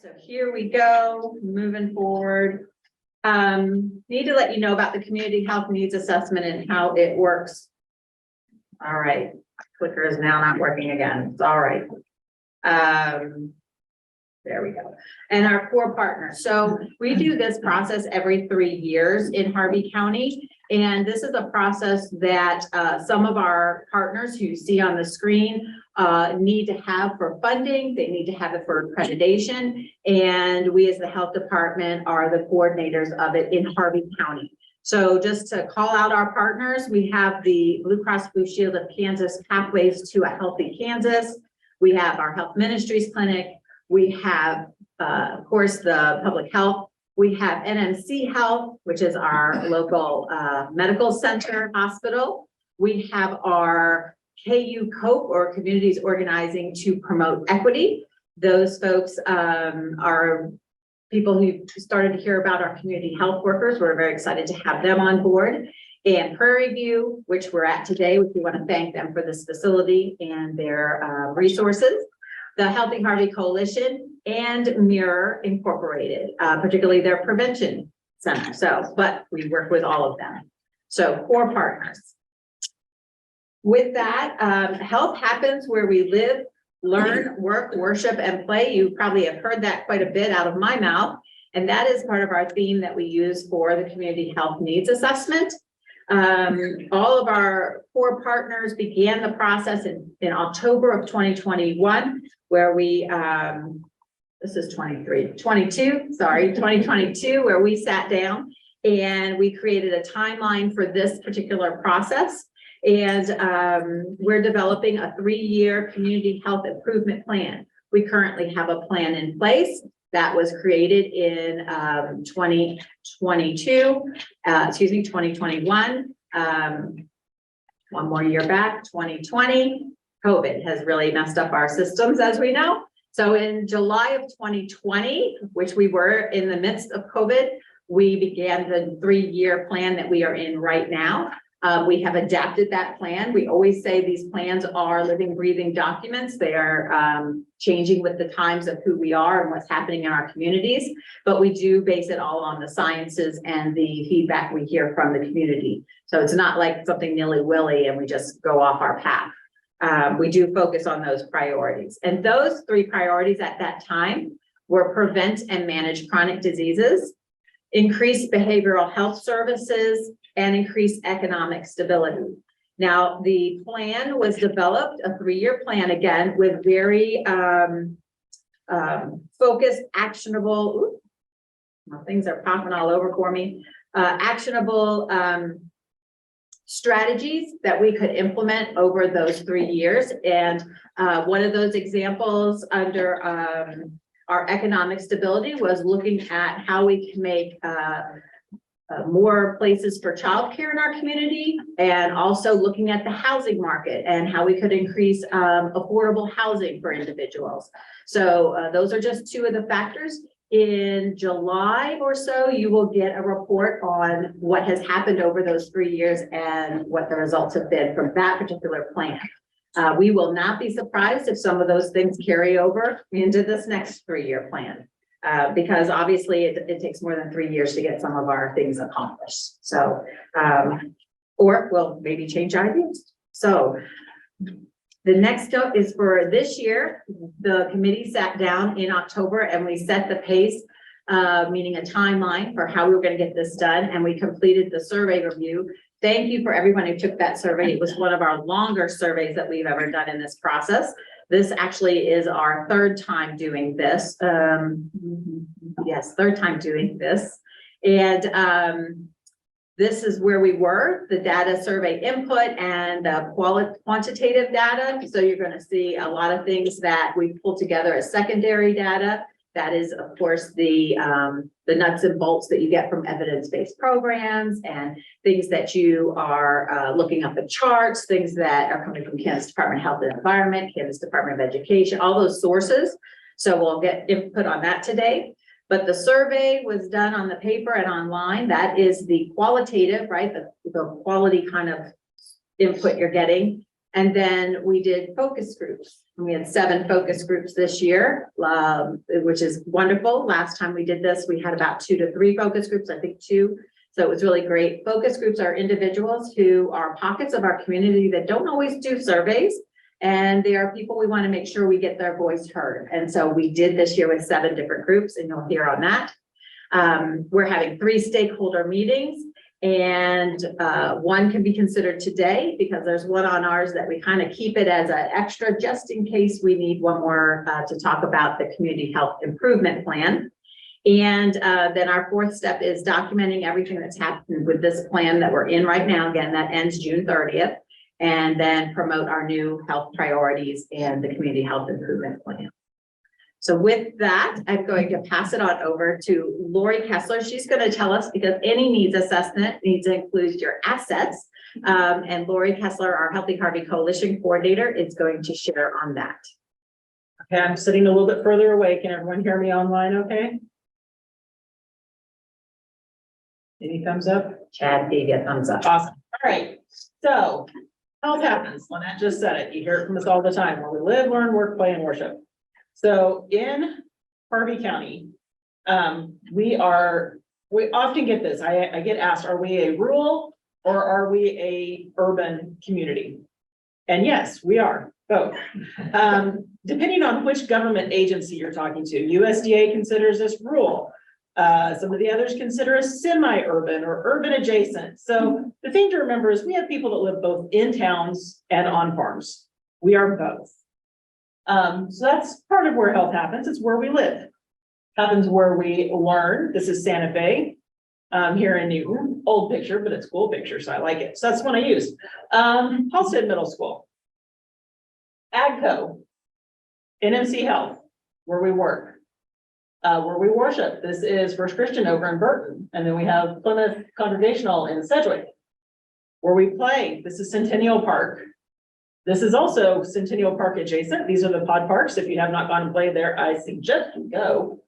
So here we go, moving forward. Need to let you know about the community health needs assessment and how it works. All right, clicker is now not working again. It's all right. There we go. And our core partners. So we do this process every 3 years in Harvey County. And this is a process that some of our partners who you see on the screen need to have for funding. They need to have it for accreditation. And we as the health department are the coordinators of it in Harvey County. So just to call out our partners, we have the Blue Cross Blue Shield of Kansas Pathways to a Healthy Kansas. We have our Health Ministries Clinic. We have, of course, the public health. We have NMC Health, which is our local medical center hospital. We have our KU COPE, or Communities Organizing to Promote Equity. Those folks are people who started to hear about our community health workers. We're very excited to have them on board. And Prairie View, which we're at today, which we want to thank them for this facility and their resources. The Healthy Harvey Coalition and Mirror Incorporated, particularly their prevention center. So, but we work with all of them. So core partners. With that, health happens where we live, learn, work, worship, and play. You probably have heard that quite a bit out of my mouth. And that is part of our theme that we use for the community health needs assessment. All of our core partners began the process in October of 2021, where we, this is 2022, where we sat down and we created a timeline for this particular process. And we're developing a 3-year community health improvement plan. We currently have a plan in place that was created in 2021. One more year back, 2020. COVID has really messed up our systems, as we know. So in July of 2020, which we were in the midst of COVID, we began the 3-year plan that we are in right now. We have adapted that plan. We always say these plans are living, breathing documents. They are changing with the times of who we are and what's happening in our communities, but we do base it all on the sciences and the feedback we hear from the community. So it's not like something nilly-willy and we just go off our path. We do focus on those priorities. And those 3 priorities at that time were prevent and manage chronic diseases, increase behavioral health services, and increase economic stability. Now, the plan was developed, a 3-year plan, again, with very focused, actionable, things are popping all over for me, actionable strategies that we could implement over those 3 years. And one of those examples under our economic stability was looking at how we can make more places for childcare in our community, and also looking at the housing market and how we could increase affordable housing for individuals. So those are just 2 of the factors. In July or so, you will get a report on what has happened over those 3 years and what the results have been from that particular plan. We will not be surprised if some of those things carry over into this next 3-year plan. Because obviously it takes more than 3 years to get some of our things accomplished. So, or we'll maybe change ideas. So the next step is for this year. The committee sat down in October and we set the pace, meaning a timeline for how we were going to get this done. And we completed the survey review. Thank you for everyone who took that survey. It was one of our longer surveys that we've ever done in this process. This actually is our 3rd time doing this. Yes, 3rd time doing this. And this is where we were, the data survey input and the quantitative data. So you're going to see a lot of things that we pulled together as secondary data. That is, of course, the nuts and bolts that you get from evidence-based programs and things that you are looking up at charts, things that are coming from Kansas Department of Health and Environment, Kansas Department of Education, all those sources. So we'll get input on that today. But the survey was done on the paper and online. That is the qualitative, right? The quality kind of input you're getting. And then we did focus groups. We had 7 focus groups this year, which is wonderful. Last time we did this, we had about 2 to 3 focus groups, I think 2. So it was really great. Focus groups are individuals who are pockets of our community that don't always do surveys. And they are people we want to make sure we get their voice heard. And so we did this year with 7 different groups, and you'll hear on that. We're having 3 stakeholder meetings, and 1 can be considered today because there's one on ours that we kind of keep it as an extra just in case we need one more to talk about the community health improvement plan. And then our 4th step is documenting everything that's happened with this plan that we're in right now. Again, that ends June 30th. And then promote our new health priorities and the community health improvement plan. So with that, I'm going to pass it on over to Lori Kessler. She's going to tell us, because any needs assessment needs to include your assets. And Lori Kessler, our Healthy Harvey Coalition coordinator, is going to share on that. Okay, I'm sitting a little bit further away. Can everyone hear me online okay? Any thumbs up? Chad gave you a thumbs up. Awesome. All right. So health happens. Lynette just said it. You hear it from us all the time, where we live, learn, work, play, and worship. So in Harvey County, we often get this. I get asked, are we a rural or are we a urban community? And yes, we are both. Depending on which government agency you're talking to, USDA considers us rural. Some of the others consider us semi-urban or urban adjacent. So the thing to remember is we have people that live both in towns and on farms. We are both. So that's part of where health happens. It's where we live. Happens where we learn. This is Santa Fe here in Newton. Old picture, but it's a cool picture, so I like it. So that's one I use. Halstead Middle School. AGCO. NMC Health, where we work. Where we worship. This is First Christian over in Burton. And then we have Plymouth Congregational in Sedgwick. Where we play, this is Centennial Park. This is also Centennial Park adjacent. These are the pod parks. If you have not gone and played there, I suggest you go.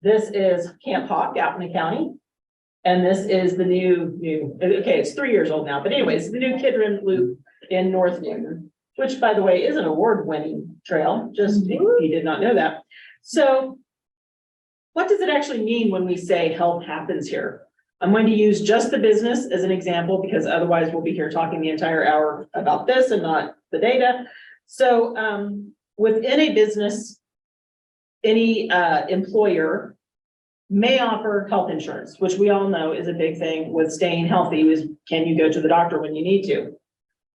This is Camp Hawk out in the county. And this is the new, okay, it's 3 years old now, but anyways, the new Kidron Loop in North Newton, which by the way, is an award-winning trail, just if you did not know that. So what does it actually mean when we say health happens here? I'm going to use just the business as an example, because otherwise we'll be here talking the entire hour about this and not the data. So within a business, any employer may offer health insurance, which we all know is a big thing with staying healthy, is can you go to the doctor when you need to?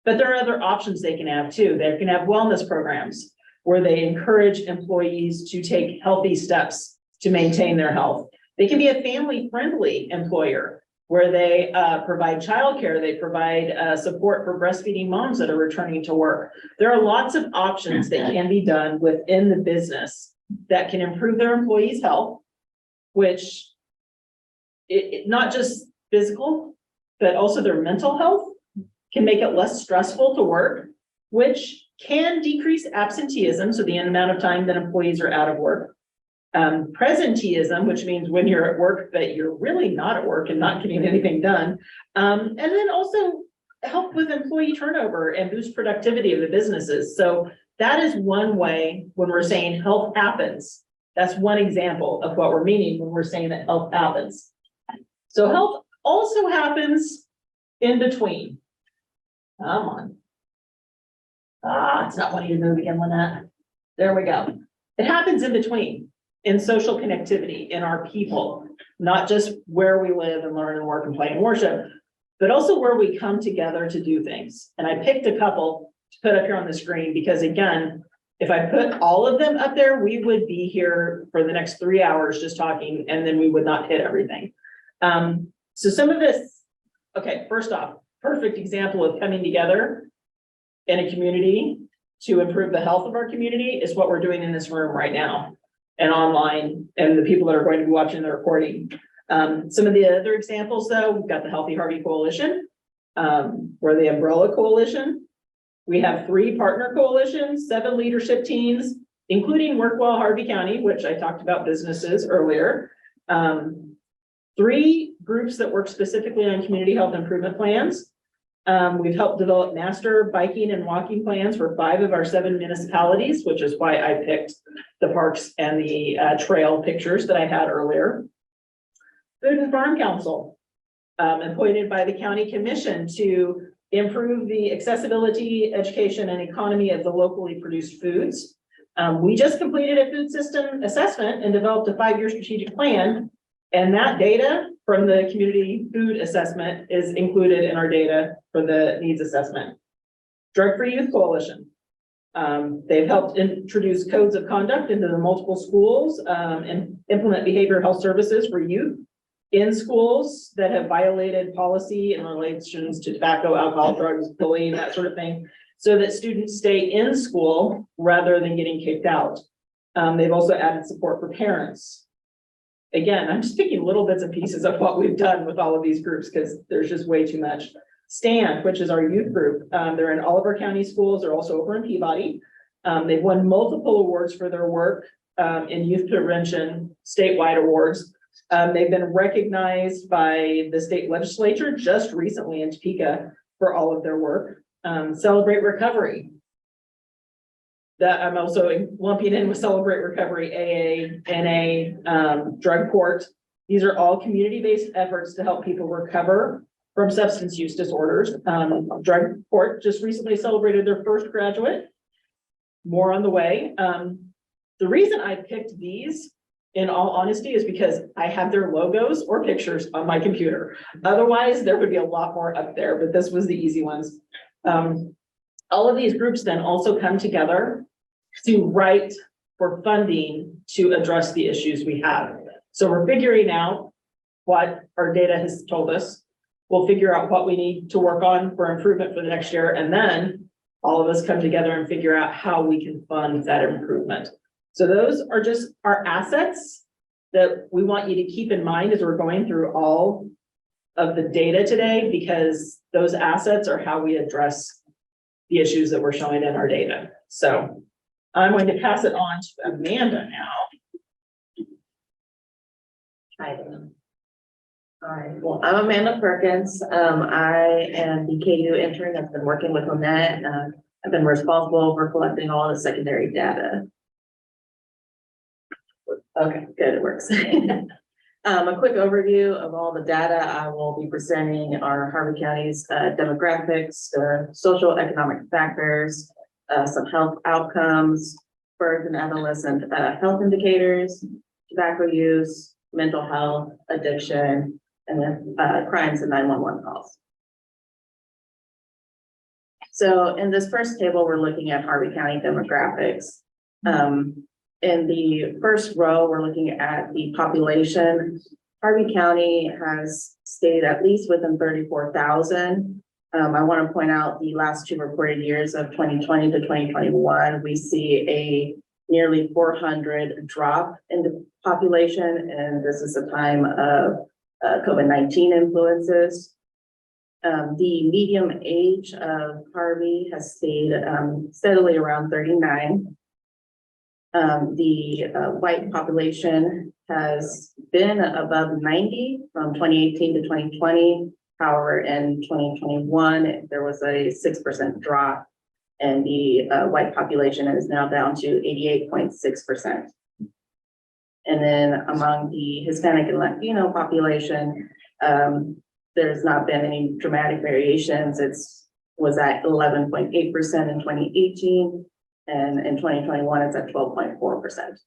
But there are other options they can have too. They can have wellness programs where they encourage employees to take healthy steps to maintain their health. They can be a family-friendly employer where they provide childcare. They provide support for breastfeeding moms that are returning to work. There are lots of options that can be done within the business that can improve their employees' health, which not just physical, but also their mental health, can make it less stressful to work, which can decrease absenteeism, so the amount of time that employees are out of work. Presenteeism, which means when you're at work, but you're really not at work and not getting anything done. And then also help with employee turnover and boost productivity of the businesses. So that is one way when we're saying health happens. That's one example of what we're meaning when we're saying that health happens. So health also happens in between. Come on. It's not wanting to move again, Lynette. There we go. It happens in between, in social connectivity, in our people, not just where we live and learn and work and play and worship, but also where we come together to do things. And I picked a couple to put up here on the screen because, again, if I put all of them up there, we would be here for the next 3 hours just talking, and then we would not hit everything. So some of this, okay, first off, perfect example of coming together in a community to improve the health of our community is what we're doing in this room right now and online, and the people that are going to be watching the recording. Some of the other examples, though, we've got the Healthy Harvey Coalition, or the Umbrella Coalition. We have 3 partner coalitions, 7 leadership teams, including Workwell Harvey County, which I talked about businesses earlier. 3 groups that work specifically on community health improvement plans. We've helped develop master biking and walking plans for 5 of our 7 municipalities, which is why I picked the parks and the trail pictures that I had earlier. Food and Farm Council, appointed by the county commission to improve the accessibility, education, and economy of the locally produced foods. We just completed a food system assessment and developed a 5-year strategic plan. And that data from the community food assessment is included in our data for the needs assessment. Drug Free Youth Coalition. They've helped introduce codes of conduct into the multiple schools and implement behavioral health services for youth in schools that have violated policy in relations to tobacco, alcohol, drugs, bullying, that sort of thing, so that students stay in school rather than getting kicked out. They've also added support for parents. Again, I'm just picking little bits and pieces of what we've done with all of these groups because there's just way too much. STAND, which is our youth group. They're in all of our county schools. They're also over in Peabody. They've won multiple awards for their work in youth prevention, statewide awards. They've been recognized by the state legislature just recently in Topeka for all of their work. Celebrate Recovery. That I'm also lumping in with Celebrate Recovery, AA, NA, Drug Court. These are all community-based efforts to help people recover from substance use disorders. Drug Court just recently celebrated their first graduate. More on the way. The reason I picked these, in all honesty, is because I have their logos or pictures on my computer. Otherwise, there would be a lot more up there, but this was the easy ones. All of these groups then also come together to write for funding to address the issues we have. So we're figuring out what our data has told us. We'll figure out what we need to work on for improvement for the next year. And then all of us come together and figure out how we can fund that improvement. So those are just our assets that we want you to keep in mind as we're going through all of the data today, because those assets are how we address the issues that we're showing in our data. So I'm going to pass it on to Amanda now. Hi. All right, well, I'm Amanda Perkins. I am the KU intern. I've been working with Lynette. I've been responsible for collecting all the secondary data. Okay, good, it works. A quick overview of all the data I will be presenting are Harvey County's demographics, social economic factors, some health outcomes, birth and adolescent health indicators, tobacco use, mental health, addiction, and then crimes and 911 calls. So in this first table, we're looking at Harvey County demographics. In the first row, we're looking at the population. Harvey County has stayed at least within 34,000. I want to point out the last 2 reported years of 2020 to 2021, we see a nearly 400 drop in the population, and this is a time of COVID-19 influences. The median age of Harvey has stayed steadily around 39. The white population has been above 90 from 2018 to 2020. However, in 2021, there was a 6% drop, and the white population is now down to 88.6%. And then among the Hispanic and Latino population, there's not been any dramatic variations. Was at 11.8% in 2018. And in 2021, it's at 12.4%.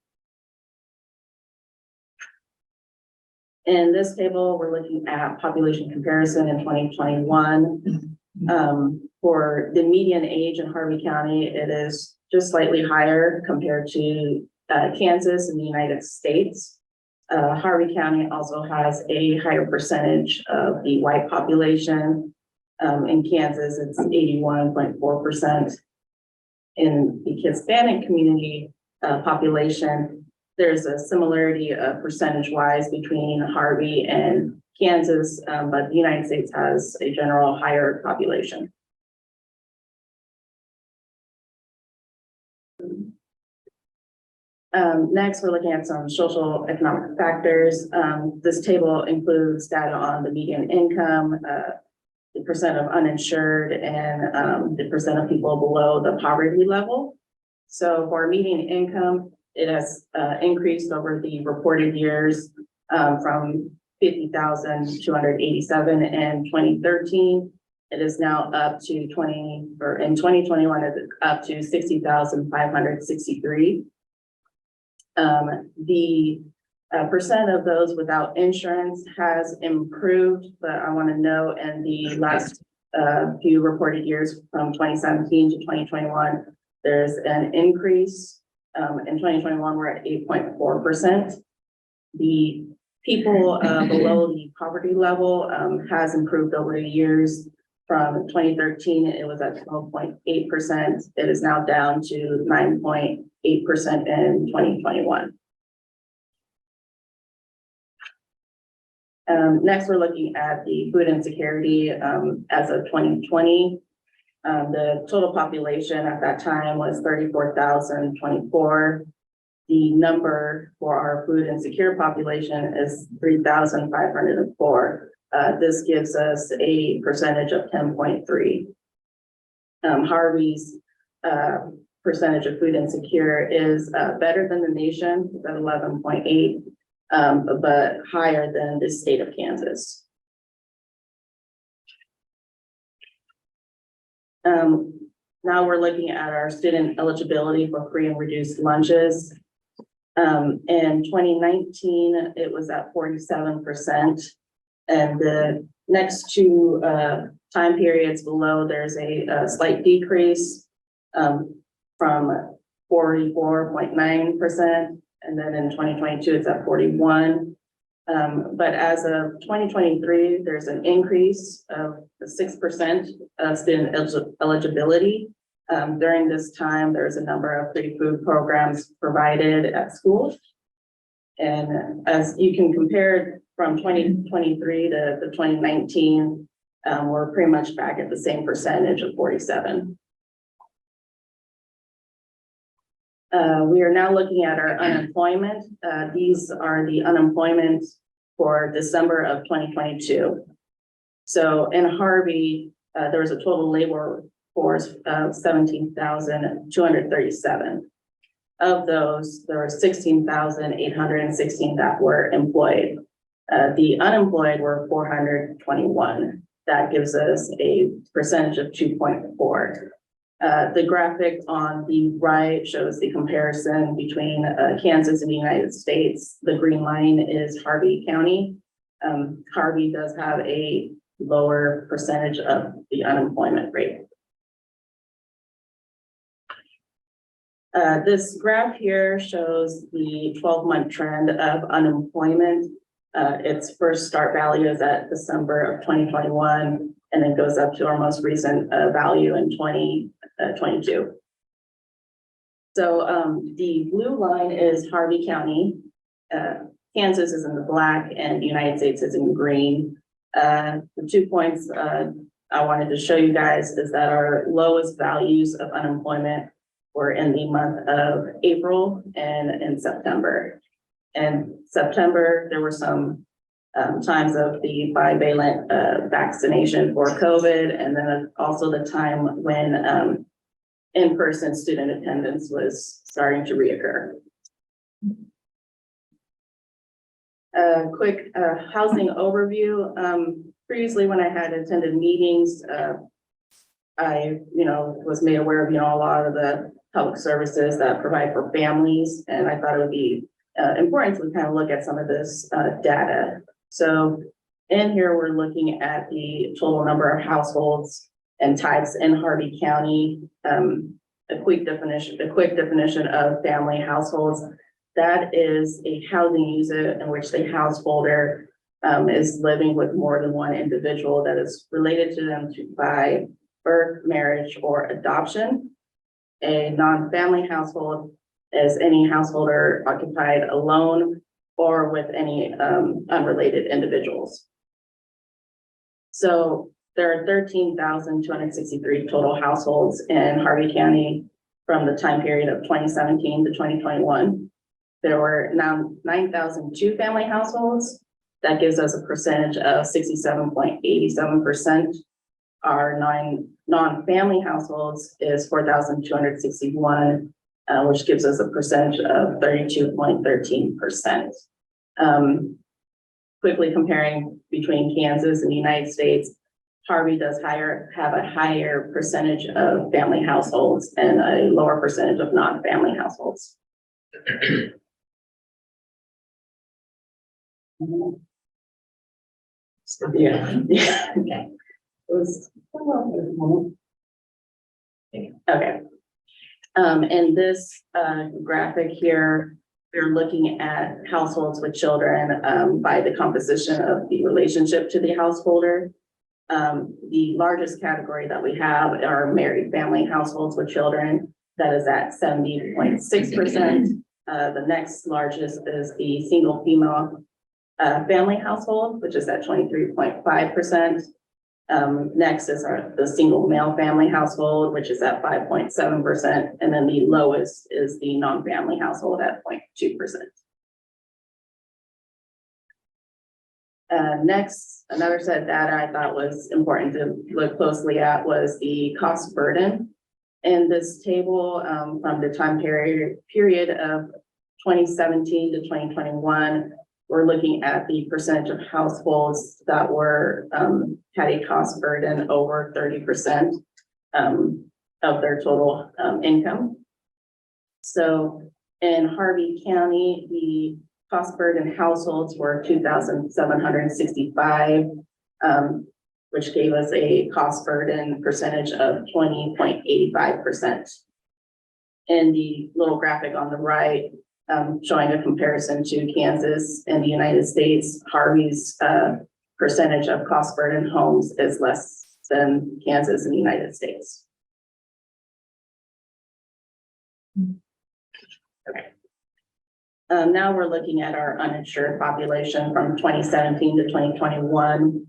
In this table, we're looking at population comparison in 2021. For the median age in Harvey County, it is just slightly higher compared to Kansas in the United States. Harvey County also has a higher percentage of the white population. In Kansas, it's 81.4%. In the Hispanic community population, there's a similarity percentage-wise between Harvey and Kansas, but the United States has a general higher population. Next, we're looking at some social economic factors. This table includes data on the median income, the percent of uninsured and the percent of people below the poverty level. So for median income, it has increased over the reported years from 50,287 in 2013. It is now up to in 2021, it's up to 60,563. The percent of those without insurance has improved, but I want to know in the last few reported years from 2017 to 2021, there's an increase. In 2021, we're at 8.4%. The people below the poverty level has improved over the years. From 2013, it was at 12.8%. It is now down to 9.8% in 2021. Next, we're looking at the food insecurity as of 2020. The total population at that time was 34,024. The number for our food insecure population is 3,504. This gives us a percentage of 10.3. Harvey's percentage of food insecure is better than the nation at 11.8, but higher than the state of Kansas. Now we're looking at our student eligibility for free and reduced lunches. In 2019, it was at 47%. And the next two time periods below, there's a slight decrease from 44.9%. And then in 2022, it's at 41. But as of 2023, there's an increase of 6% of student eligibility. During this time, there's a number of free food programs provided at schools. And as you can compare from 2023 to 2019, we're pretty much back at the same percentage of 47. We are now looking at our unemployment. These are the unemployment for December of 2022. So in Harvey, there was a total labor force of 17,237. Of those, there were 16,816 that were employed. The unemployed were 421. That gives us a percentage of 2.4. The graphic on the right shows the comparison between Kansas and the United States. The green line is Harvey County. Harvey does have a lower percentage of the unemployment rate. This graph here shows the 12-month trend of unemployment. Its first start value is at December of 2021, and then goes up to our most recent value in 2022. So the blue line is Harvey County. Kansas is in the black and the United States is in green. The 2 points I wanted to show you guys is that our lowest values of unemployment were in the month of April and in September. In September, there were some times of the bivalent vaccination for COVID, and then also the time when in-person student attendance was starting to reoccur. Quick housing overview. Previously, when I had attended meetings, I was made aware of a lot of the public services that provide for families, and I thought it would be important to kind of look at some of this data. So in here, we're looking at the total number of households and types in Harvey County. A quick definition of family households. That is a housing unit in which the householder is living with more than one individual that is related to them by birth, marriage, or adoption. A non-family household is any householder occupied alone or with any unrelated individuals. So there are 13,263 total households in Harvey County from the time period of 2017 to 2021. There were now 9,002 family households. That gives us a percentage of 67.87%. Our non-family households is 4,261, which gives us a percentage of 32.13%. Quickly comparing between Kansas and the United States, Harvey does have a higher percentage of family households and a lower percentage of non-family households. Yeah. Okay. Okay. In this graphic here, we're looking at households with children by the composition of the relationship to the householder. The largest category that we have are married family households with children. That is at 70.6%. The next largest is the single female family household, which is at 23.5%. Next is the single male family household, which is at 5.7%. And then the lowest is the non-family household at 0.2%. Next, another set of data I thought was important to look closely at was the cost burden. In this table, from the time period of 2017 to 2021, we're looking at the percentage of households that were had a cost burden over 30% of their total income. So in Harvey County, the cost burden households were 2,765, which gave us a cost burden percentage of 20.85%. And the little graphic on the right showing a comparison to Kansas and the United States, Harvey's percentage of cost burden homes is less than Kansas and the United States. Okay. Now we're looking at our uninsured population from 2017 to 2021.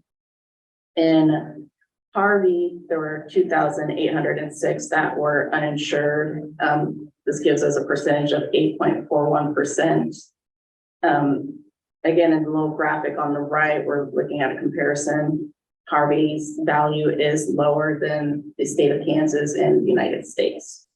In Harvey, there were 2,806 that were uninsured. This gives us a percentage of 8.41%. Again, in the little graphic on the right, we're looking at a comparison. Harvey's value is lower than the state of Kansas and the United States.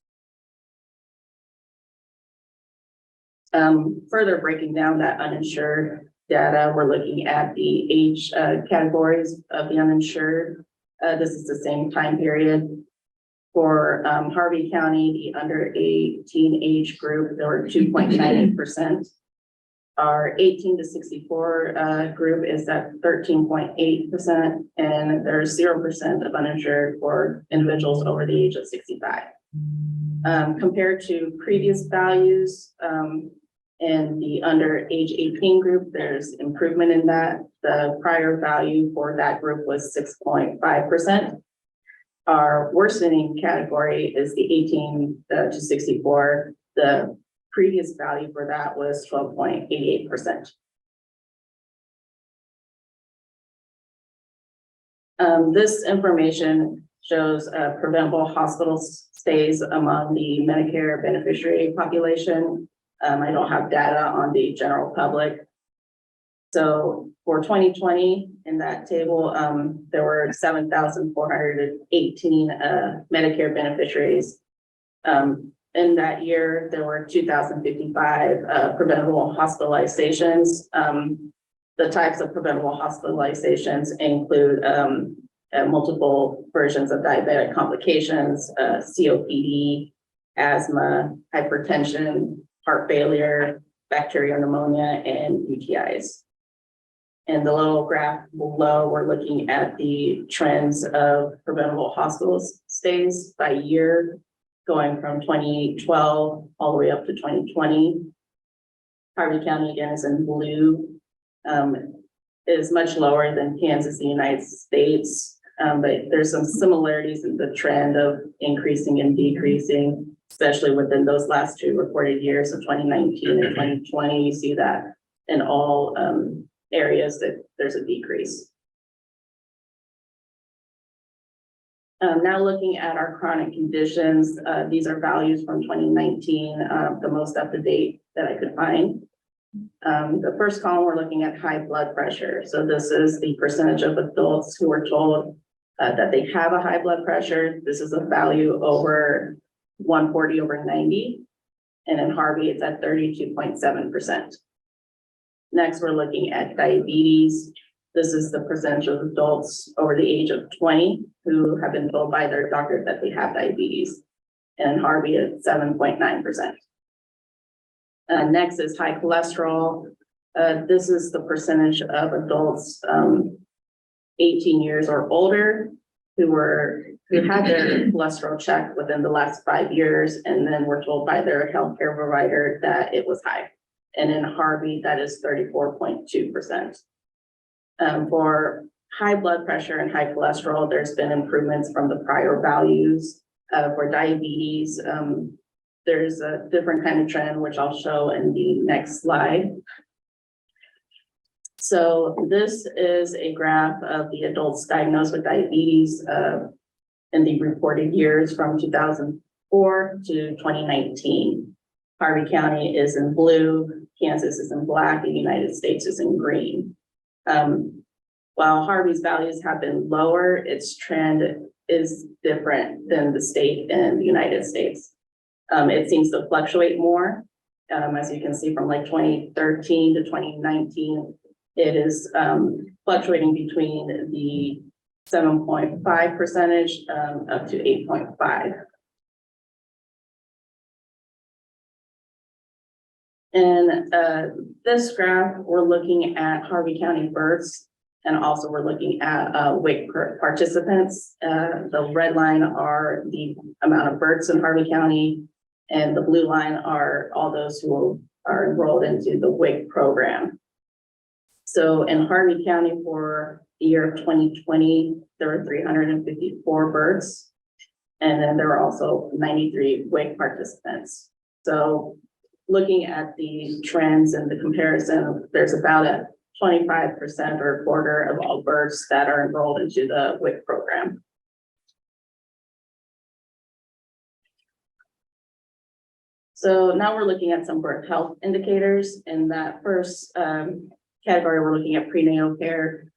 Further breaking down that uninsured data, we're looking at the age categories of the uninsured. This is the same time period. For Harvey County, the under 18 age group, there were 2.98%. Our 18 to 64 group is at 13.8%, and there's 0% of uninsured for individuals over the age of 65. Compared to previous values, in the under age 18 group, there's improvement in that. The prior value for that group was 6.5%. Our worsening category is the 18 to 64. The previous value for that was 12.88%. This information shows preventable hospital stays among the Medicare beneficiary population. I don't have data on the general public. So for 2020, in that table, there were 7,418 Medicare beneficiaries. In that year, there were 2,055 preventable hospitalizations. The types of preventable hospitalizations include multiple versions of diabetic complications, COPD, asthma, hypertension, heart failure, bacterial pneumonia, and UTIs. And the little graph below, we're looking at the trends of preventable hospital stays by year, going from 2012 all the way up to 2020. Harvey County, again, is in blue. Is much lower than Kansas, the United States, but there's some similarities in the trend of increasing and decreasing, especially within those last two reported years of 2019 and 2020. You see that in all areas that there's a decrease. Now looking at our chronic conditions, these are values from 2019, the most up to date that I could find. The first column, we're looking at high blood pressure. So this is the percentage of adults who are told that they have a high blood pressure. This is a value over 140/90. And in Harvey, it's at 32.7%. Next, we're looking at diabetes. This is the percentage of adults over the age of 20 who have been told by their doctor that they have diabetes. And in Harvey, it's 7.9%. Next is high cholesterol. This is the percentage of adults 18 years or older who had their cholesterol checked within the last 5 years and then were told by their healthcare provider that it was high. And in Harvey, that is 34.2%. For high blood pressure and high cholesterol, there's been improvements from the prior values. For diabetes, there's a different kind of trend, which I'll show in the next slide. So this is a graph of the adults diagnosed with diabetes in the reported years from 2004 to 2019. Harvey County is in blue, Kansas is in black, the United States is in green. While Harvey's values have been lower, its trend is different than the state in the United States. It seems to fluctuate more. As you can see from like 2013 to 2019, it is fluctuating between the 7.5% up to 8.5. And this graph, we're looking at Harvey County births, and also we're looking at WIC participants. The red line are the amount of births in Harvey County, and the blue line are all those who are enrolled into the WIC program. So in Harvey County for the year of 2020, there were 354 births, and then there were also 93 WIC participants. So looking at the trends and the comparison, there's about a 25% or a quarter of all births that are enrolled into the WIC program. So now we're looking at some birth health indicators. In that first category, we're looking at prenatal care.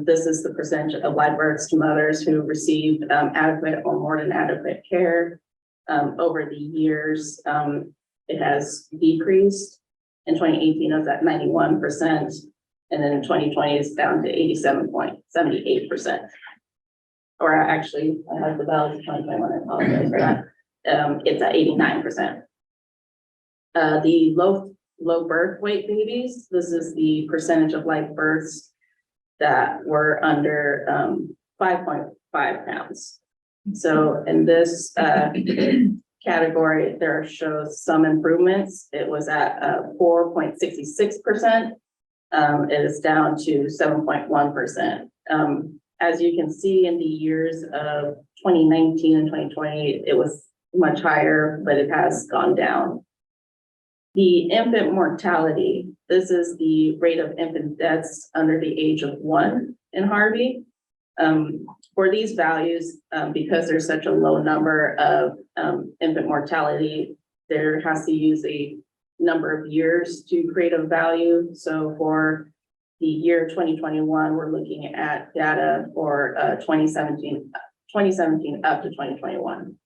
This is the percentage of live births to mothers who received adequate or more than adequate care. Over the years, it has decreased. In 2018, it was at 91%. And then in 2020, it's down to 87.78%. Or actually, I have the values of 2021, I apologize for that. It's at 89%. The low birth weight babies, this is the percentage of live births that were under 5.5 pounds. So in this category, there shows some improvements. It was at 4.66%. It is down to 7.1%. As you can see in the years of 2019 and 2020, it was much higher, but it has gone down. The infant mortality, this is the rate of infant deaths under the age of 1 in Harvey. For these values, because there's such a low number of infant mortality, there has to use a number of years to create a value. So for the year 2021, we're looking at data for 2017 up to 2021.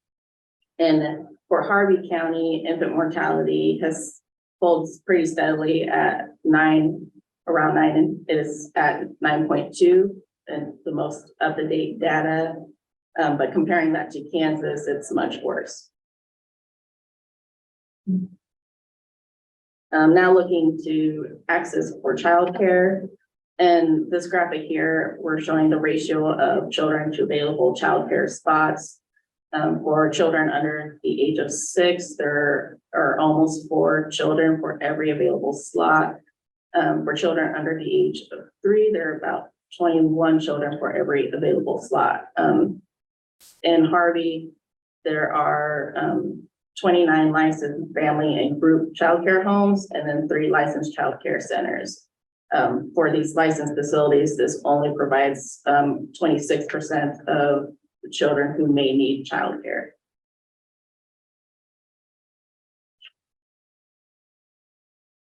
And for Harvey County, infant mortality has holds pretty steadily at around 9, and it is at 9.2, and the most up-to-date data. But comparing that to Kansas, it's much worse. Now looking to access for childcare, and this graphic here, we're showing the ratio of children to available childcare spots. For children under the age of 6, there are almost 4 children for every available slot. For children under the age of 3, there are about 21 children for every available slot. In Harvey, there are 29 licensed family and group childcare homes, and then 3 licensed childcare centers. For these licensed facilities, this only provides 26% of the children who may need childcare.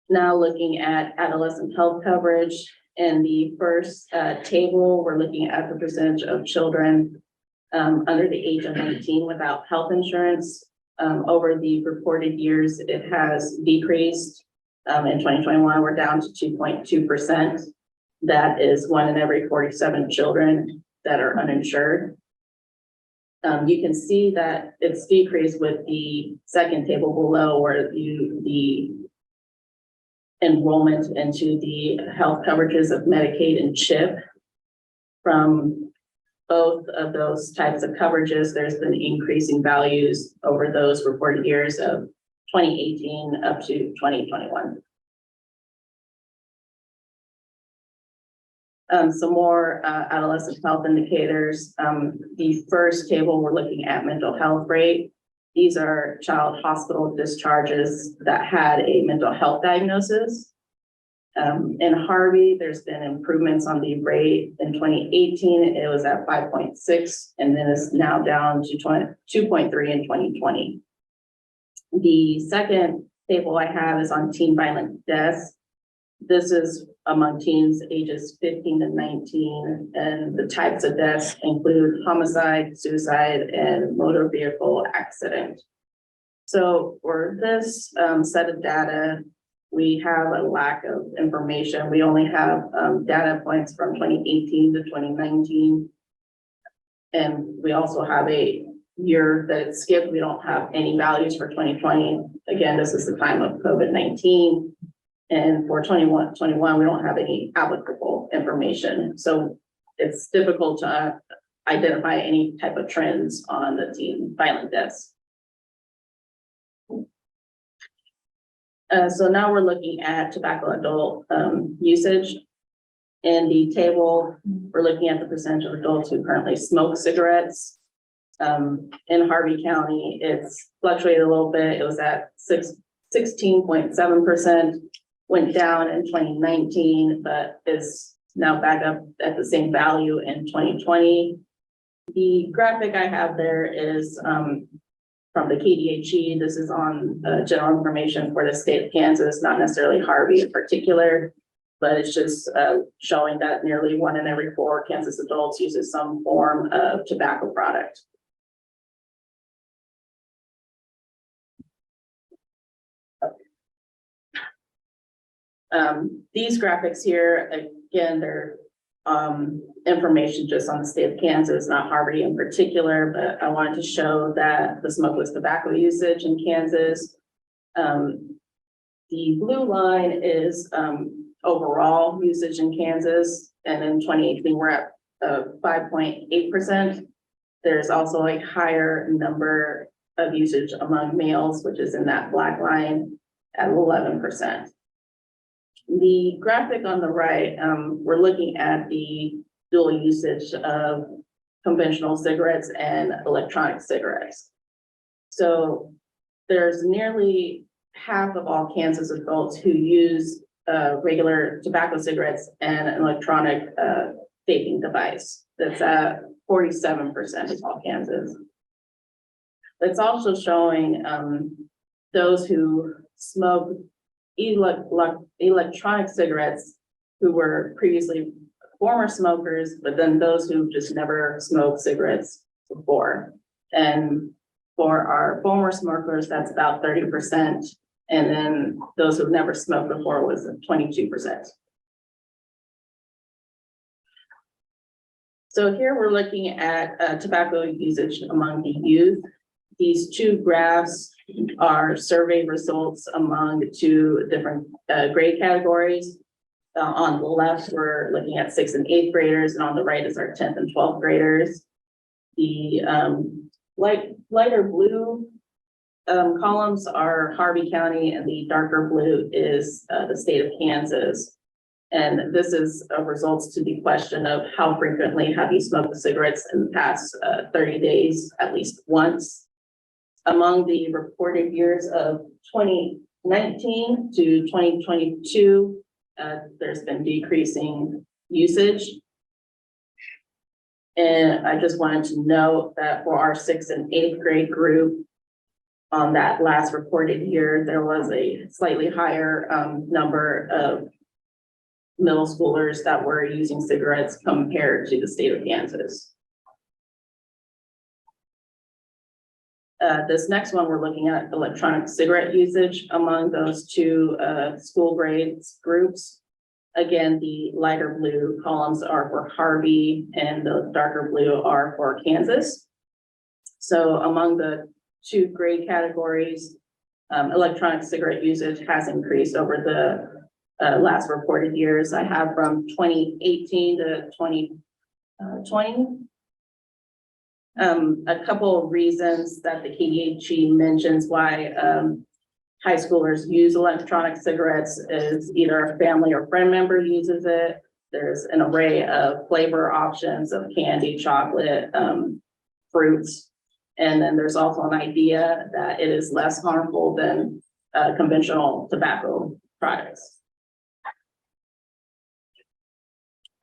Now looking at adolescent health coverage, In the first table, we're looking at the percentage of children under the age of 19 without health insurance. Over the reported years, it has decreased. In 2021, we're down to 2.2%. That is 1 in every 47 children that are uninsured. You can see that it's decreased with the second table below, where the enrollment into the health coverages of Medicaid and CHIP. From both of those types of coverages, there's been increasing values over those reported years of 2018 up to 2021. Some more adolescent health indicators. The first table, we're looking at mental health rate. These are child hospital discharges that had a mental health diagnosis. In Harvey, there's been improvements on the rate. In 2018, it was at 5.6, and then it's now down to 2.3 in 2020. The second table I have is on teen violent deaths. This is among teens ages 15 to 19, and the types of deaths include homicide, suicide, and motor vehicle accident. So for this set of data, we have a lack of information. We only have data points from 2018 to 2019. And we also have a year that it's skipped. We don't have any values for 2020. Again, this is the time of COVID-19. And for 21, we don't have any applicable information. So it's difficult to identify any type of trends on the teen violent deaths. So now we're looking at tobacco adult usage. In the table, we're looking at the percentage of adults who currently smoke cigarettes. In Harvey County, it's fluctuated a little bit. It was at 16.7%, went down in 2019, but is now back up at the same value in 2020. The graphic I have there is from the KDHE. This is on general information for the state of Kansas, not necessarily Harvey in particular, but it's just showing that nearly 1 in every 4 Kansas adults uses some form of tobacco product. These graphics here, again, they're information just on the state of Kansas, not Harvey in particular, but I wanted to show that the smokeless tobacco usage in Kansas. The blue line is overall usage in Kansas, and in 2018 we're at 5.8%. There's also a higher number of usage among males, which is in that black line at 11%. The graphic on the right, we're looking at the dual usage of conventional cigarettes and electronic cigarettes. So there's nearly half of all Kansas adults who use regular tobacco cigarettes and an electronic vaping device. That's at 47% of all Kansas. It's also showing those who smoke electronic cigarettes who were previously former smokers, but then those who just never smoked cigarettes before. And for our former smokers, that's about 30%. And then those who've never smoked before was 22%. So here we're looking at tobacco usage among the youth. These two graphs are survey results among 2 different grade categories. On the left, we're looking at 6th and 8th graders, and on the right is our 10th and 12th graders. The lighter blue columns are Harvey County, and the darker blue is the state of Kansas. And this is results to the question of how frequently have you smoked cigarettes in the past 30 days, at least once. Among the reported years of 2019 to 2022, there's been decreasing usage. And I just wanted to note that for our 6th and 8th grade group, on that last reported year, there was a slightly higher number of middle schoolers that were using cigarettes compared to the state of Kansas. This next one, we're looking at electronic cigarette usage among those two school grades groups. Again, the lighter blue columns are for Harvey and the darker blue are for Kansas. So among the two grade categories, electronic cigarette usage has increased over the last reported years. I have from 2018 to 2020. A couple of reasons that the KDHE mentions why high schoolers use electronic cigarettes is either a family or friend member uses it. There's an array of flavor options of candy, chocolate, fruits. And then there's also an idea that it is less harmful than conventional tobacco products.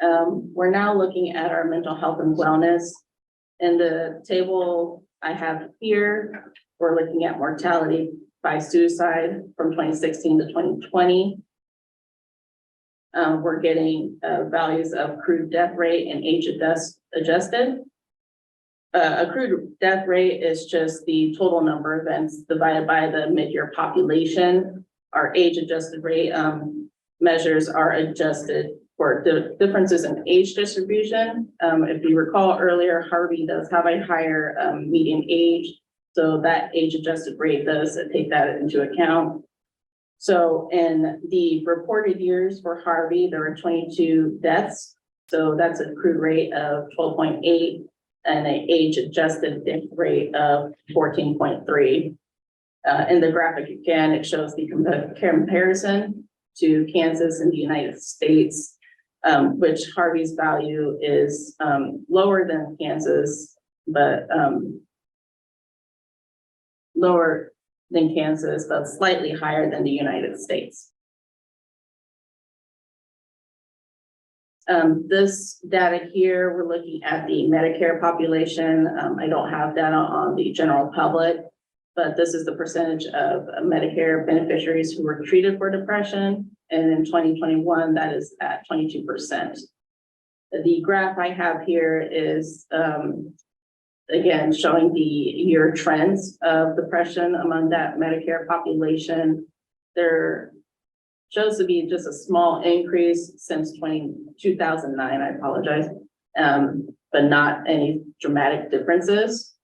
We're now looking at our mental health and wellness. In the table I have here, we're looking at mortality by suicide from 2016 to 2020. We're getting values of accrued death rate and age adjusted. Accrued death rate is just the total number of events divided by the mid-year population. Our age adjusted rate measures are adjusted for the differences in age distribution. If you recall earlier, Harvey does have a higher median age, so that age adjusted rate does take that into account. So in the reported years for Harvey, there were 22 deaths. So that's an accrued rate of 12.8 and an age adjusted death rate of 14.3. In the graphic again, it shows the comparison to Kansas and the United States. Which Harvey's value is lower than Kansas, but lower than Kansas, but slightly higher than the United States. This data here, we're looking at the Medicare population. I don't have data on the general public, but this is the percentage of Medicare beneficiaries who were treated for depression. And in 2021, that is at 22%. The graph I have here is, again, showing the year trends of depression among that Medicare population. There shows to be just a small increase since 2009, I apologize, but not any dramatic differences.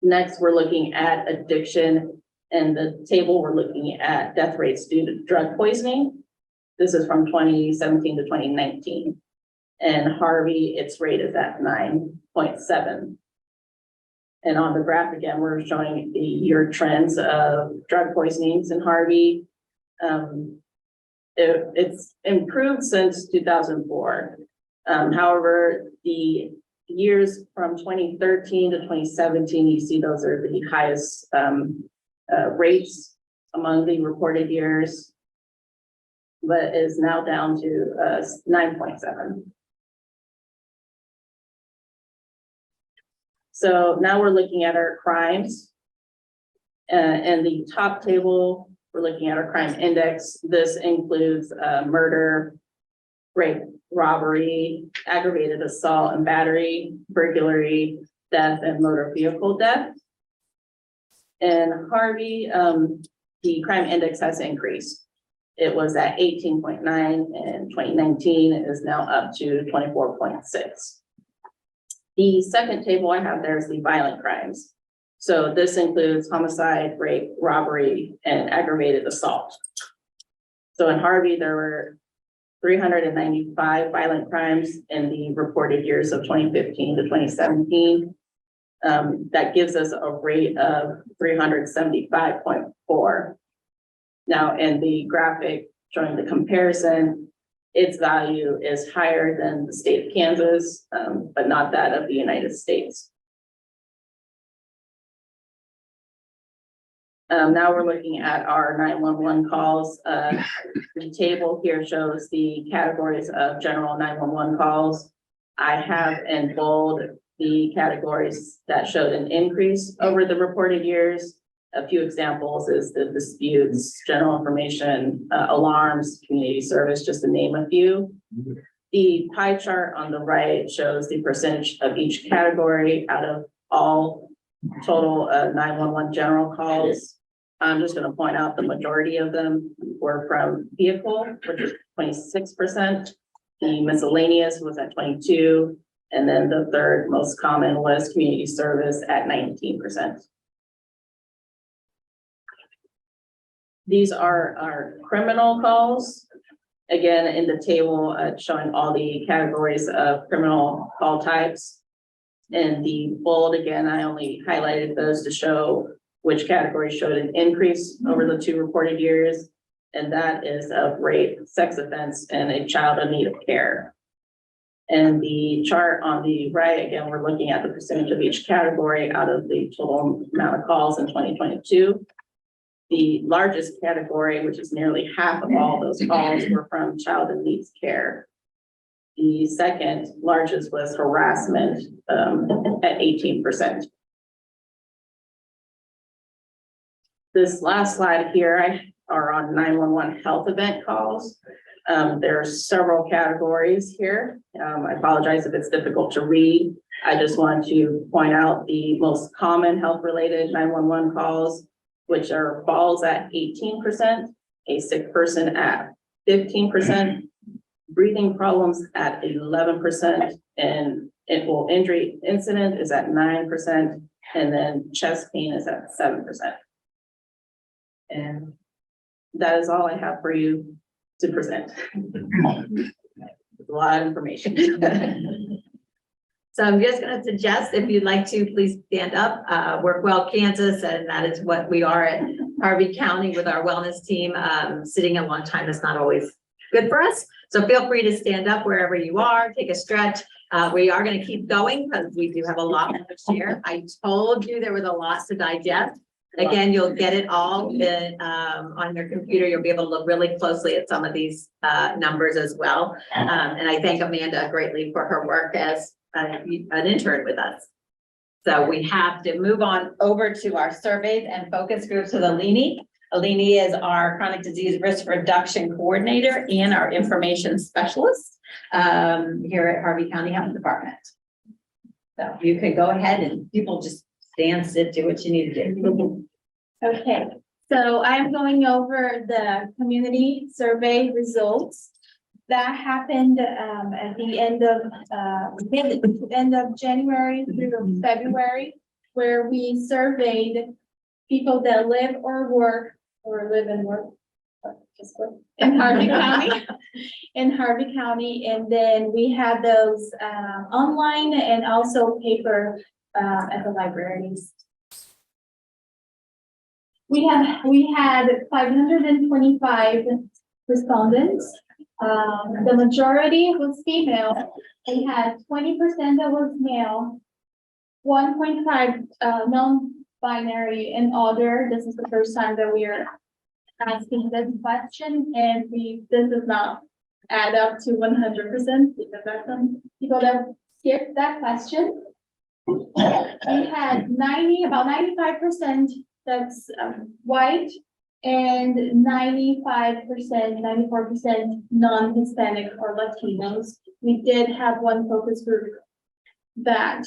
Next, we're looking at addiction. And the table, we're looking at death rates due to drug poisoning. This is from 2017 to 2019. And Harvey, its rate is at 9.7. And on the graph again, we're showing the year trends of drug poisonings in Harvey. It's improved since 2004. However, the years from 2013 to 2017, you see those are the highest rates among the reported years, but is now down to 9.7. So now we're looking at our crimes. And the top table, we're looking at our crime index. This includes murder, rape, robbery, aggravated assault and battery, burglary, theft, and motor vehicle death. In Harvey, the crime index has increased. It was at 18.9 in 2019. It is now up to 24.6. The second table I have there is the violent crimes. So this includes homicide, rape, robbery, and aggravated assault. So in Harvey, there were 395 violent crimes in the reported years of 2015 to 2017. That gives us a rate of 375.4. Now, in the graphic showing the comparison, its value is higher than the state of Kansas, but not that of the United States. Now we're looking at our 911 calls. The table here shows the categories of general 911 calls. I have in bold the categories that showed an increase over the reported years. A few examples is the disputes, general information, alarms, community service, just to name a few. The pie chart on the right shows the percentage of each category out of all total 911 general calls. I'm just going to point out the majority of them were from vehicle, which is 26%. The miscellaneous was at 22%. And then the third most common was community service at 19%. These are our criminal calls. Again, in the table, showing all the categories of criminal call types. And the bold, again, I only highlighted those to show which category showed an increase over the 2 reported years. And that is of rape, sex offense, and a child in need of care. And the chart on the right, again, we're looking at the percentage of each category out of the total amount of calls in 2022. The largest category, which is nearly half of all those calls, were from child in needs care. The second largest was harassment at 18%. This last slide here are on 911 health event calls. There are several categories here. I apologize if it's difficult to read. I just want to point out the most common health-related 911 calls, which are falls at 18%, a sick person at 15%, breathing problems at 11%, and injury incident is at 9%, and then chest pain is at 7%. And that is all I have for you to present. A lot of information. So I'm just going to suggest, if you'd like to, please stand up. Work Well Kansas, and that is what we are at Harvey County with our wellness team. Sitting a long time is not always good for us. So feel free to stand up wherever you are, take a stretch. We are going to keep going because we do have a lot more to share. I told you there was a lot to digest. Again, you'll get it all on your computer. You'll be able to look really closely at some of these numbers as well. And I thank Amanda greatly for her work as an intern with us. So we have to move on over to our surveys and focus groups with Alini. Alini is our chronic disease risk reduction coordinator and our information specialist here at Harvey County Health Department. So you can go ahead and people just stand, sit, do what you need to do. Okay, so I'm going over the community survey results. That happened at the end of January through February, where we surveyed people that live or work or live and work in Harvey County, and then we had those online and also paper at the libraries. We had 525 respondents. The majority was female. We had 20% that was male, 1.5 non-binary and other. This is the first time that we are asking this question, and this does not add up to 100% because there are some people that skipped that question. We had about 95% that's white, and 95%, 94% non-Hispanic or Latinos. We did have one focus group that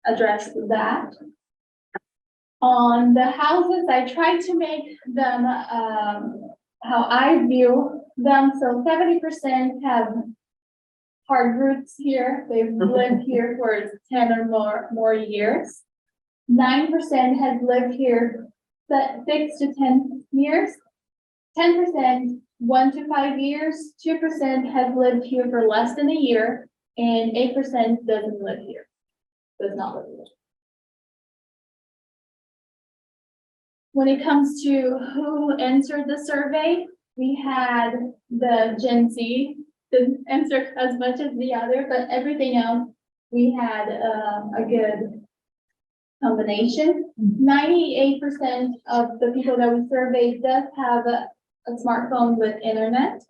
addressed that. On the houses, I tried to make them how I view them. So 70% have hard roots here. They've lived here for 10 or more years. 9% has lived here 6 to 10 years. 10%, 1 to 5 years. 2% has lived here for less than a year, and 8% doesn't live here. Does not live here. When it comes to who answered the survey, we had the Gen Z didn't answer as much as the other, but everything else we had a good combination. 98% of the people that we surveyed does have a smartphone with internet.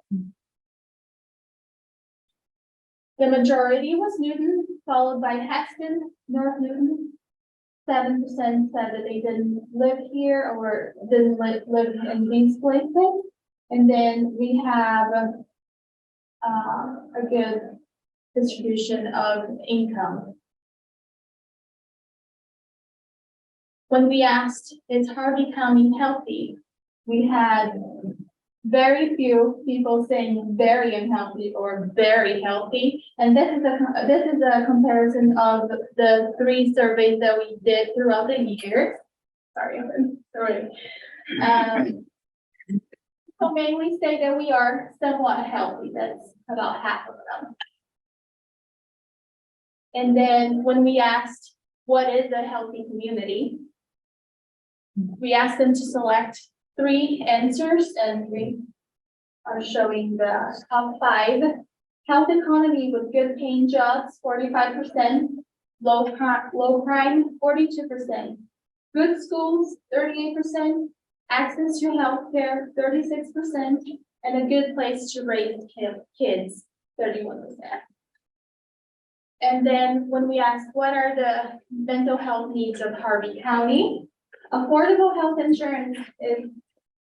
The majority was Newton, followed by Hexton, North Newton, 7% said that they didn't live here or didn't live in these places. And then we have a good distribution of income. When we asked, is Harvey County healthy? We had very few people saying very unhealthy or very healthy. And this is a comparison of the 3 surveys that we did throughout the year. Sorry. So mainly say that we are somewhat healthy. That's about half of them. And then when we asked, what is a healthy community? We asked them to select 3 answers, and we are showing the top 5. Health economy with good paying jobs, 45%, low crime, 42%, good schools, 38%, access to healthcare, 36%, and a good place to raise kids, 31%. And then when we ask, what are the mental health needs of Harvey County? Affordable health insurance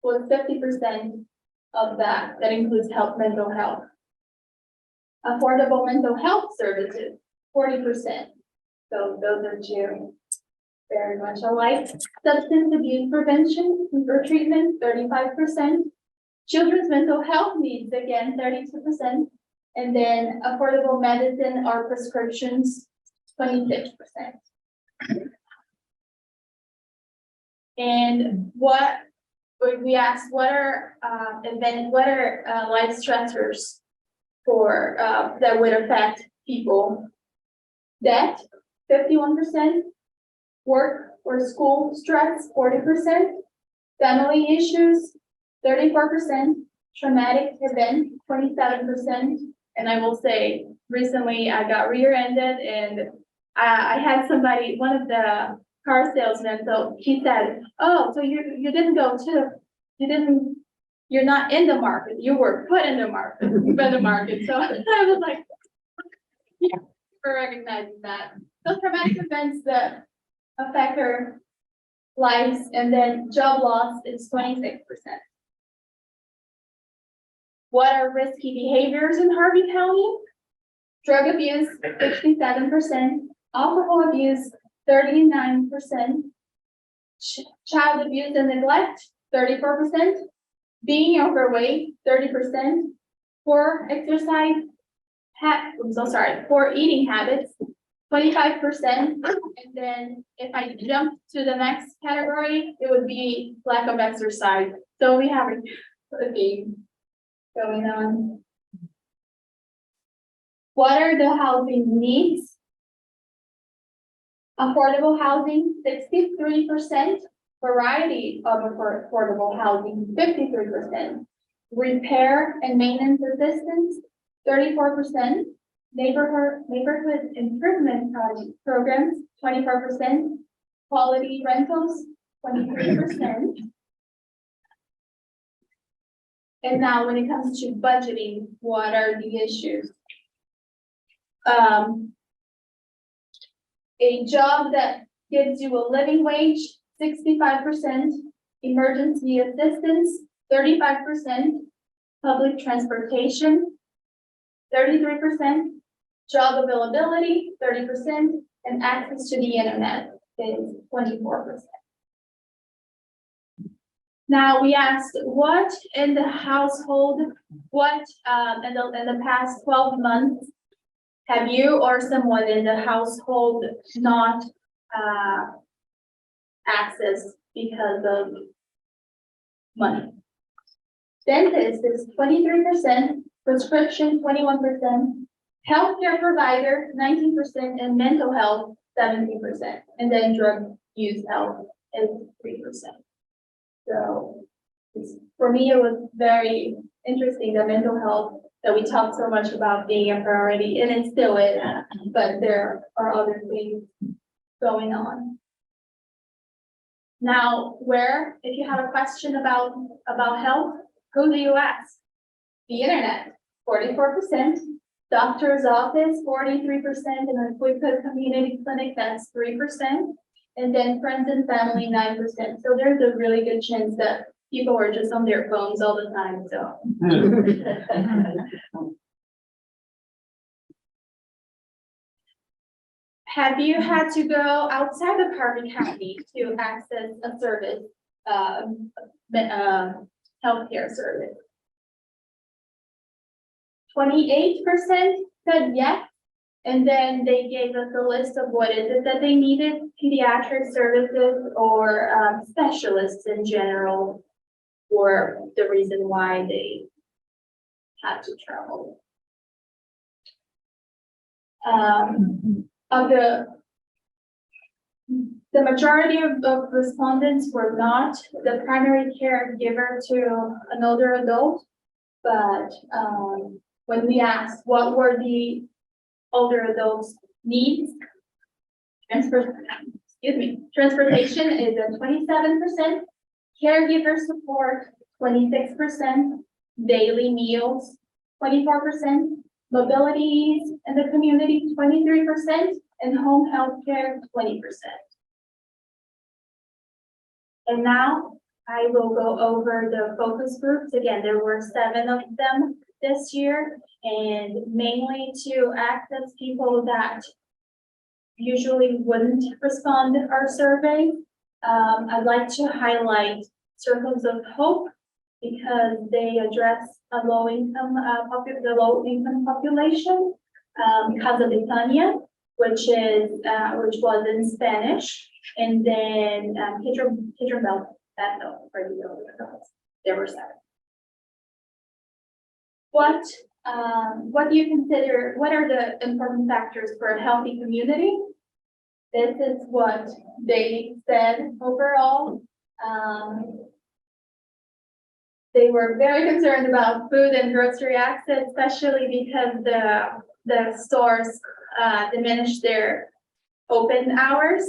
was 50% of that. That includes mental health. Affordable mental health services, 40%. So those are 2 very much alike. Substance abuse prevention or treatment, 35%. Children's mental health needs, again, 32%. And then affordable medicine or prescriptions, 26%. And we asked, what are life stressors for that would affect people? Debt, 51%, work or school stress, 40%, family issues, 34%, traumatic event, 27%. And I will say, recently I got rear-ended, and I had somebody, one of the car salesman, so he said, oh, so you didn't go to, you're not in the market, you were put in the market, so I was like, yeah, for recognizing that. Those traumatic events that affect our lives, and then job loss is 26%. What are risky behaviors in Harvey County? Drug abuse, 67%, alcohol abuse, 39%, child abuse and neglect, 34%, being overweight, 30%, poor exercise, poor eating habits, 25%. And then if I jump to the next category, it would be lack of exercise. So we have a theme going on. What are the housing needs? Affordable housing, 63%, variety of affordable housing, 53%, repair and maintenance assistance, 34%, neighborhood improvement programs, 24%, quality rentals, 23%. And now when it comes to budgeting, what are the issues? A job that gives you a living wage, 65%, emergency assistance, 35%, public transportation, 33%, job availability, 30%, and access to the internet is 24%. Now we asked, what in the household, what in the past 12 months have you or someone in the household not accessed because of money? Dentist is 23%, prescription 21%, healthcare provider 19%, and mental health 17%, and then drug use health is 3%. So for me, it was very interesting, the mental health that we talked so much about being a priority, and it still is, but there are other things going on. Now, if you have a question about health, who do you ask? The internet, 44%, doctor's office, 43%, and if we put community clinic, that's 3%. And then friends and family, 9%. So there's a really good chance that people are just on their phones all the time, so. Have you had to go outside of Harvey County to access a service, healthcare service? 28% said yes, and then they gave us a list of what is it that they needed, pediatric services or specialists in general, for the reason why they had to travel. Of the majority of respondents were not the primary caregiver to an older adult, but when we asked what were the older adults' needs, transportation is at 27%, caregiver support 26%, daily meals 24%. Mobilities in the community, 23%, and home health care, 20%. And now I will go over the focus groups. Again, there were 7 of them this year, and mainly to access people that usually wouldn't respond to our survey. I'd like to highlight Circles of Hope, because they address a low-income population, Casa de Tania, which was in Spanish, and then Pedro Bell, there were 7. What do you consider? What are the important factors for a healthy community? This is what they said overall. They were very concerned about food and grocery access, especially because the stores diminished their open hours.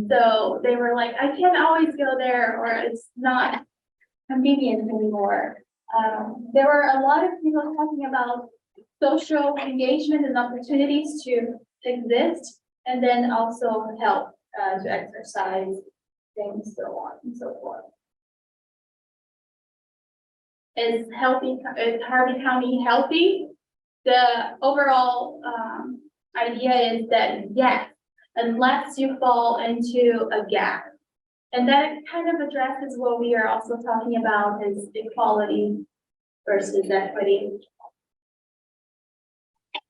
So they were like, I can't always go there, or it's not convenient anymore. There were a lot of people talking about social engagement and opportunities to exist, and then also help to exercise, things, so on and so forth. Is Harvey County healthy? The overall idea is that yes, unless you fall into a gap. And that kind of addresses what we are also talking about, is equality versus equity.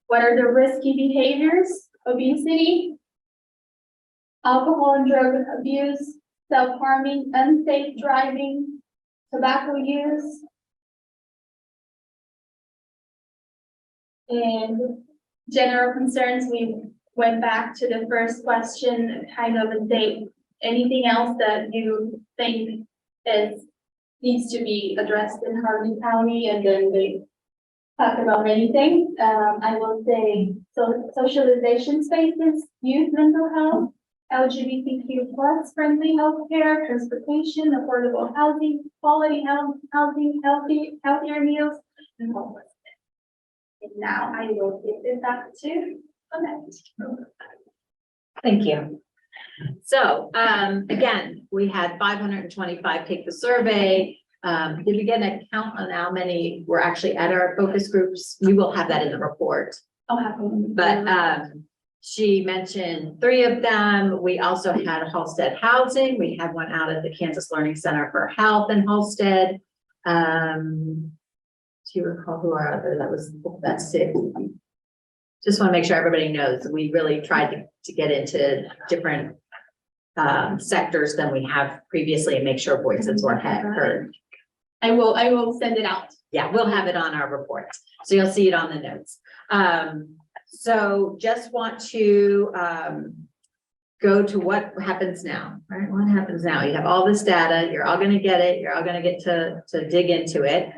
What are the risky behaviors? Obesity, alcohol and drug abuse, self-harming, unsafe driving, tobacco use, and general concerns. We went back to the first question, kind of a date. Anything else that you think needs to be addressed in Harvey County? And then they talk about anything. I will say socialization spaces, youth mental health, LGBTQ plus friendly healthcare, transportation, affordable housing, quality housing, healthier meals, and homelessness. And now I will give it back to Annette. Thank you. So, again, we had 525 take the survey. Did we get an count on how many were actually at our focus groups? We will have that in the report. I'll have one. But she mentioned 3 of them. We also had Halstead Housing. We had one out at the Kansas Learning Center for Health in Halstead. Do you recall who our other? That's 6. Just want to make sure everybody knows we really tried to get into different sectors than we have previously and make sure voices were heard. I will send it out. Yeah, we'll have it on our report. So you'll see it on the notes. So just want to go to what happens now, right? What happens now? You have all this data, you're all going to get it. You're all going to get to dig into it.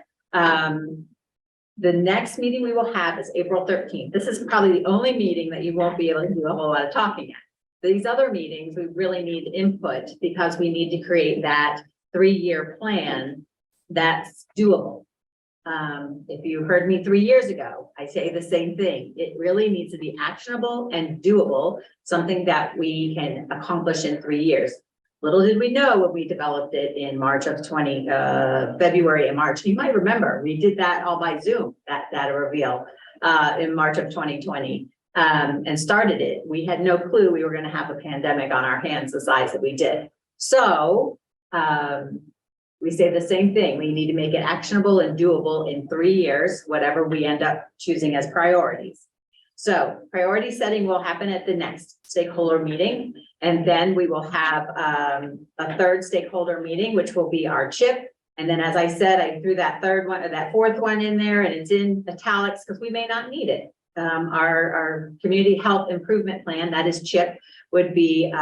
The next meeting we will have is April 13th. This is probably the only meeting that you won't be able to do a whole lot of talking at. These other meetings, we really need input because we need to create that 3-year plan that's doable. If you heard me 3 years ago, I say the same thing. It really needs to be actionable and doable, something that we can accomplish in 3 years. Little did we know when we developed it in March of February and March. You might remember, we did that all by Zoom, that data reveal, in March of 2020, and started it. We had no clue we were going to have a pandemic on our hands the size that we did. So, we say the same thing. We need to make it actionable and doable in 3 years, whatever we end up choosing as priorities. So priority setting will happen at the next stakeholder meeting. And then we will have a third stakeholder meeting, which will be our CHIP. And then, as I said, I threw that third one or that fourth one in there, and it's in italics because we may not need it. Our community health improvement plan, that is CHIP, would be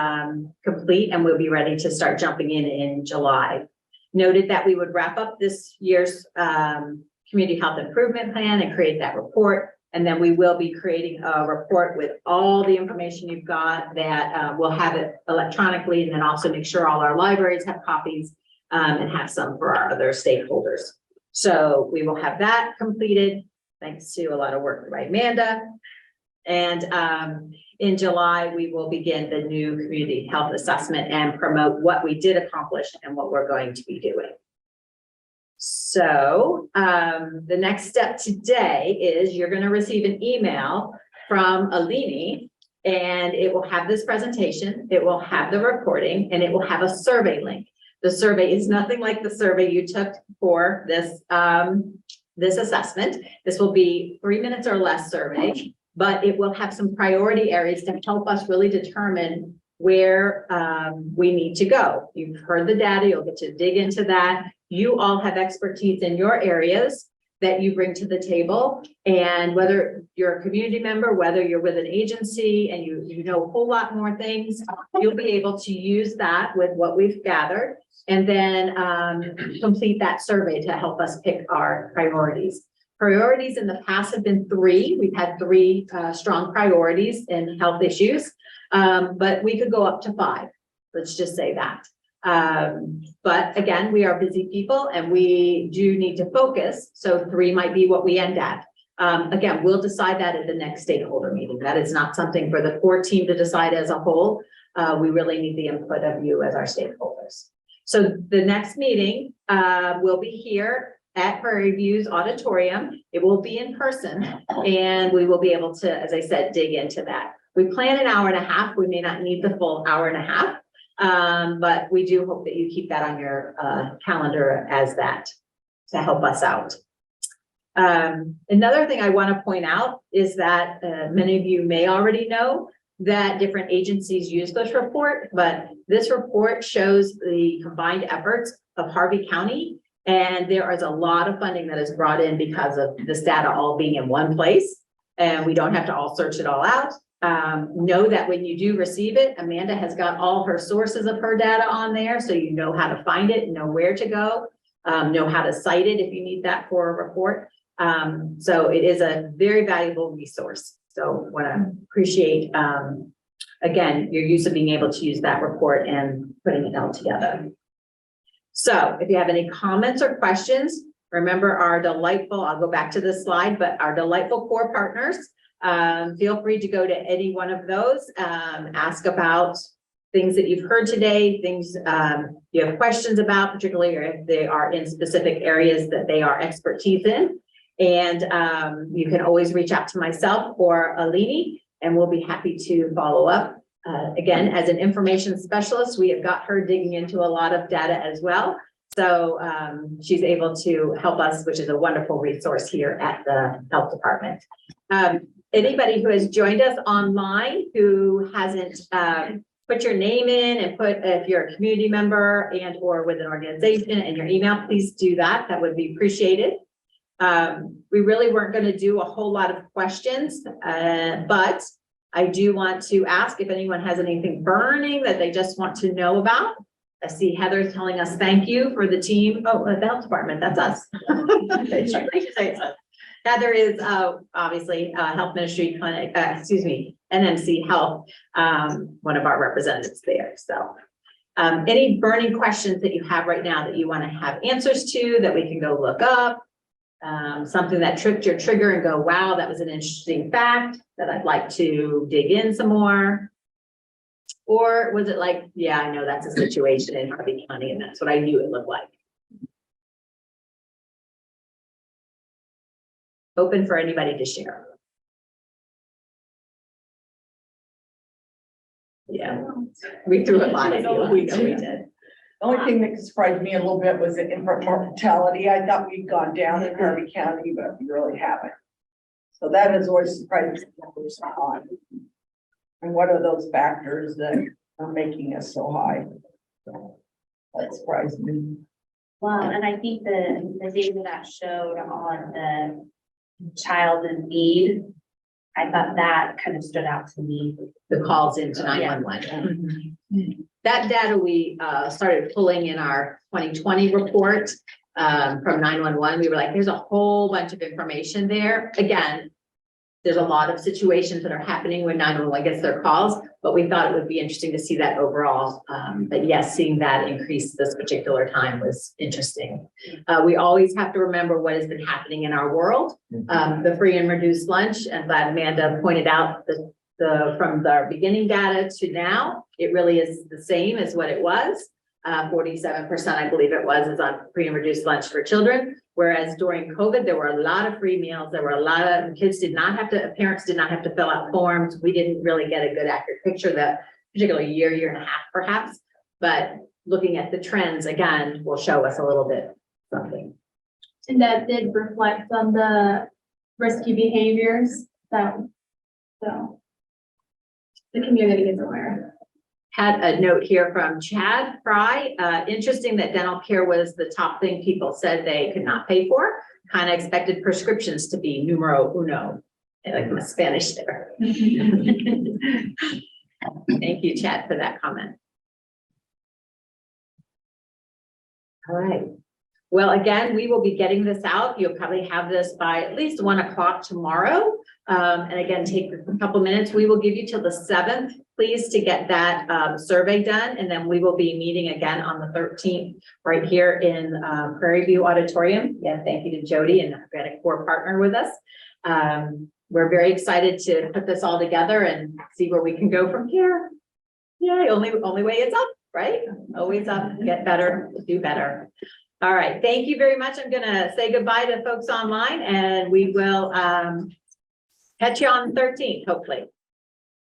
complete, and we'll be ready to start jumping in July. Noted that we would wrap up this year's community health improvement plan and create that report. And then we will be creating a report with all the information you've got that we'll have it electronically, and then also make sure all our libraries have copies and have some for our other stakeholders. So we will have that completed, thanks to a lot of work by Amanda. And in July, we will begin the new community health assessment and promote what we did accomplish and what we're going to be doing. So the next step today is you're going to receive an email from Alini, and it will have this presentation, it will have the recording, and it will have a survey link. The survey is nothing like the survey you took for this, this assessment. This will be 3 minutes or less survey, but it will have some priority areas to help us really determine where we need to go. You've heard the data, you'll get to dig into that. You all have expertise in your areas that you bring to the table. And whether you're a community member, whether you're with an agency and you know a whole lot more things, you'll be able to use that with what we've gathered, and then complete that survey to help us pick our priorities. Priorities in the past have been 3. We've had 3 strong priorities in health issues, but we could go up to 5. Let's just say that. But again, we are busy people and we do need to focus. So 3 might be what we end at. Again, we'll decide that at the next stakeholder meeting. That is not something for the core team to decide as a whole. We really need the input of you as our stakeholders. So the next meeting will be here at Prairie View's auditorium. It will be in person, and we will be able to, as I said, dig into that. We plan an hour and a half. We may not need the full hour and a half, but we do hope that you keep that on your calendar as that to help us out. Another thing I want to point out is that many of you may already know that different agencies use this report, but this report shows the combined efforts of Harvey County. And there is a lot of funding that is brought in because of this data all being in one place, and we don't have to all search it all out. Know that when you do receive it, Amanda has got all her sources of her data on there, so you know how to find it, know where to go, know how to cite it if you need that for a report. So it is a very valuable resource. So want to appreciate, again, your use of being able to use that report and putting it all together. So if you have any comments or questions, remember our delightful, I'll go back to this slide, but our delightful core partners, feel free to go to any one of those, ask about things that you've heard today, things you have questions about, particularly if they are in specific areas that they are expertise in. And you can always reach out to myself or Alini, and we'll be happy to follow up. Again, as an information specialist, we have got her digging into a lot of data as well. So she's able to help us, which is a wonderful resource here at the health department. Anybody who has joined us online who hasn't put your name in and put, if you're a community member and or with an organization and your email, please do that. That would be appreciated. We really weren't going to do a whole lot of questions, but I do want to ask if anyone has anything burning that they just want to know about. I see Heather telling us thank you for the team. Oh, the health department, that's us. Heather is obviously Health Ministry Clinic, NMC Health, one of our representatives there. So any burning questions that you have right now that you want to have answers to that we can go look up, something that tripped your trigger and go, wow, that was an interesting fact that I'd like to dig in some more? Or was it like, yeah, I know that's a situation in Harvey County and that's what I knew it looked like? Open for anybody to share. Yeah, we threw a lot at you. We did. The only thing that surprised me a little bit was the infant mortality. I thought we'd gone down in Harvey County, but we really haven't. So that is always surprising. And what are those factors that are making us so high? So that surprised me. Well, and I think the data that showed on the child in need, I thought that kind of stood out to me. The calls into 911. That data we started pulling in our 2020 report from 911. We were like, there's a whole bunch of information there. Again, there's a lot of situations that are happening when 911 gets their calls, but we thought it would be interesting to see that overall. But yes, seeing that increase this particular time was interesting. We always have to remember what has been happening in our world. The free and reduced lunch, and glad Amanda pointed out from the beginning data to now, it really is the same as what it was. 47%, I believe it was, is on free and reduced lunch for children. Whereas during COVID, there were a lot of free meals. There were a lot of parents did not have to fill out forms. We didn't really get a good accurate picture that particular year and a half perhaps, but looking at the trends again, will show us a little bit something. And that did reflect on the risky behaviors that, so the community is aware. Had a note here from Chad Fry. Interesting that dental care was the top thing people said they could not pay for. Kind of expected prescriptions to be numero uno. I like my Spanish there. Thank you, Chad, for that comment. All right. Well, again, we will be getting this out. You'll probably have this by at least 1 o'clock tomorrow. And again, take a couple minutes. We will give you till the 7th, please, to get that survey done. And then we will be meeting again on the 13th right here in Prairie View Auditorium. Yeah, thank you to Jody, and we've got a core partner with us. We're very excited to put this all together and see where we can go from here. Yeah, only way is up, right? Always up, get better, do better. All right, thank you very much. I'm gonna say goodbye to folks online, and we will catch you on the 13th, hopefully.